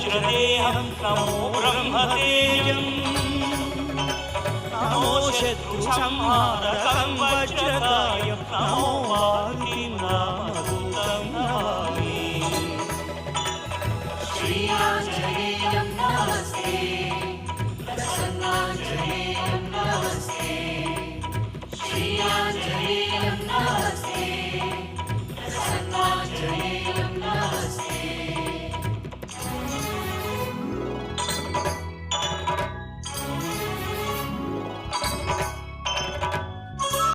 वज्रदेहं नमो ब्रह्मतेजं नमो शत्रुसंहारकं वज्रकायं नमो मारुतिं रामदूतं नमामि श्रीयाञ्जनेयं नमस्ते प्रसन्नाञ्जनेयं नमस्ते श्रीयाञ्जनेयं